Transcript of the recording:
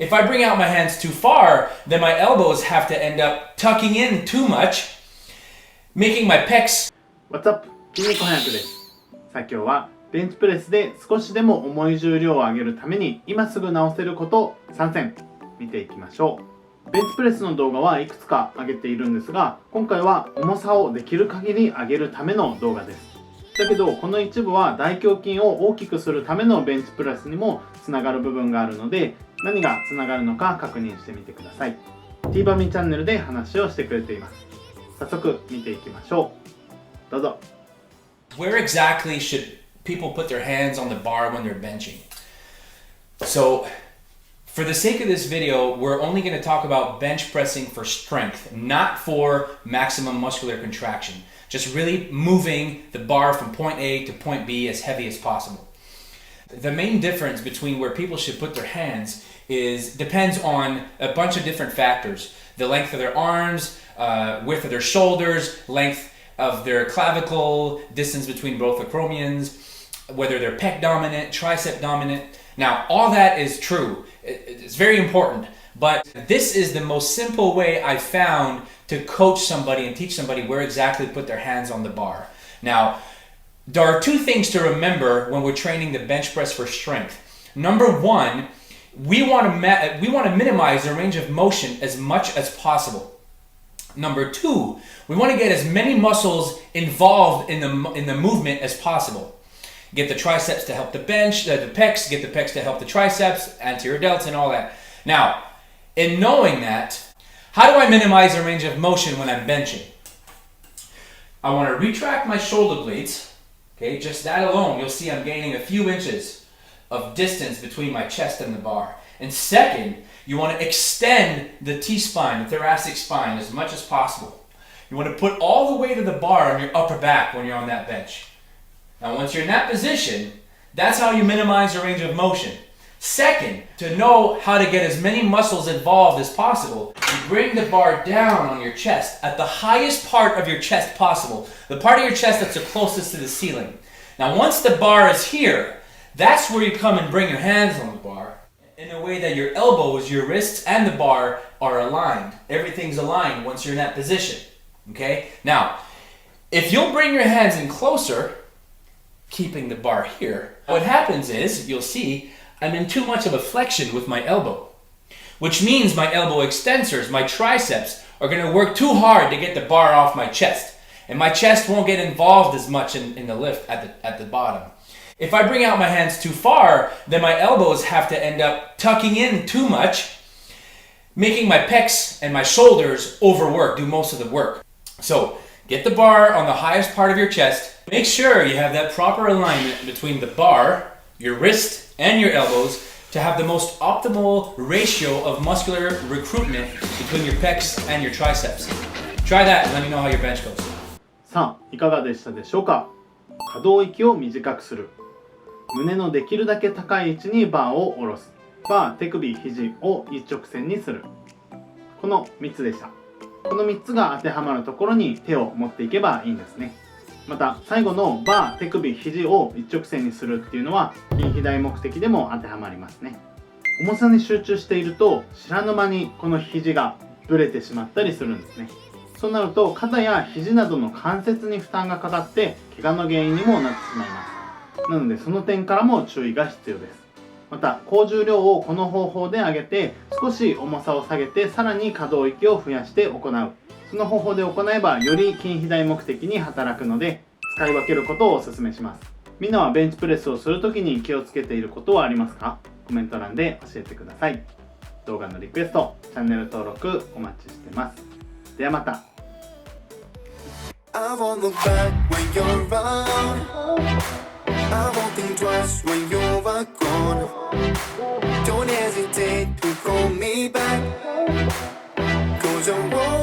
If I bring out my hands too far, then my elbows have to end up tucking in too much, making my pecs. What's up? 筋肉翻訳です。さあ今日はベンチプレスで少しでも重い重量を上げるために今すぐ直せること3選見ていきましょう。ベンチプレスの動画はいくつか上げているんですが、今回は重さをできる限り上げるための動画です。だけどこの一部は大胸筋を大きくするためのベンチプレスにもつながる部分があるので、何がつながるのか確認してみてください。 T バミチャンネルで話をしてくれています。早速見ていきましょう。どうぞ。 Where exactly should people put their hands on the bar when they're benching? So for the sake of this video, we're only going to talk about bench pressing for strength, not for maximum muscular contraction. Just really moving the bar from point A to point B as heavy as possible. The main difference between where people should put their hands depends on a bunch of different factors. The length of their arms, width of their shoulders, length of their clavicle, distance between both acromions, whether they're pec dominant, tricep dominant. Now, all that is true. It's very important. But this is the most simple way I found to coach somebody and teach somebody where exactly to put their hands on the bar. Now, there are two things to remember when we're training the bench press for strength. Number one, we want to minimize the range of motion as much as possible. Number two, we want to get as many muscles involved in the movement as possible. Get the triceps to help the bench, the pecs, get the pecs to help the triceps, anterior delts, and all that. Now, in knowing that, how do I minimize the range of motion when I'm benching? I want to retract my shoulder blades. Okay, just that alone, you'll see I'm gaining a few inches of distance between my chest and the bar. And second, you want to extend the T-spine, the thoracic spine, as much as possible. You want to put all the weight of the bar on your upper back when you're on that bench. Now, once you're in that position, that's how you minimize the range of motion. Second, to know how to get as many muscles involved as possible, you bring the bar down on your chest at the highest part of your chest possible, the part of your chest that's the closest to the ceiling. Now, once the bar is here, that's where you come and bring your hands on the bar in a way that your elbows, your wrists, and the bar are aligned. Everything's aligned once you're in that position. Okay? Now, if you'll bring your hands in closer, keeping the bar here, what happens is, you'll see, I'm in too much of a flexion with my elbow, which means my elbow extensors, my triceps, are going to work too hard to get the bar off my chest, and my chest won't get involved as much in the lift at the bottom. If I bring out my hands too far, then my elbows have to end up tucking in too much, making my pecs and my shoulders overwork, do most of the work. So get the bar on the highest part of your chest. Make sure you have that proper alignment between the bar, your wrist, and your elbows to have the most optimal ratio of muscular recruitment between your pecs and your triceps. Try that and let me know how your bench goes. さあいかがでしたでしょうか。可動域を短くする、胸のできるだけ高い位置にバーを下ろす、バー、手首、肘を一直線にする、この3つでした。この3つが当てはまるところに手を持っていけばいいんですね。また最後のバー、手首、肘を一直線にするっていうのは筋肥大目的でも当てはまりますね。重さに集中していると知らぬ間にこの肘がブレてしまったりするんですね。そうなると肩や肘などの関節に負担がかかって怪我の原因にもなってしまいます。なのでその点からも注意が必要です。また高重量をこの方法で上げて少し重さを下げてさらに可動域を増やして行う、その方法で行えばより筋肥大目的に働くので使い分けることをお勧めします。みんなはベンチプレスをするときに気をつけていることはありますか？コメント欄で教えてください。動画のリクエスト、チャンネル登録お待ちしてます。ではまた。I won't look back when you're around. I won't think twice when you're gone. Don't hesitate to call me back. 'Cause I won't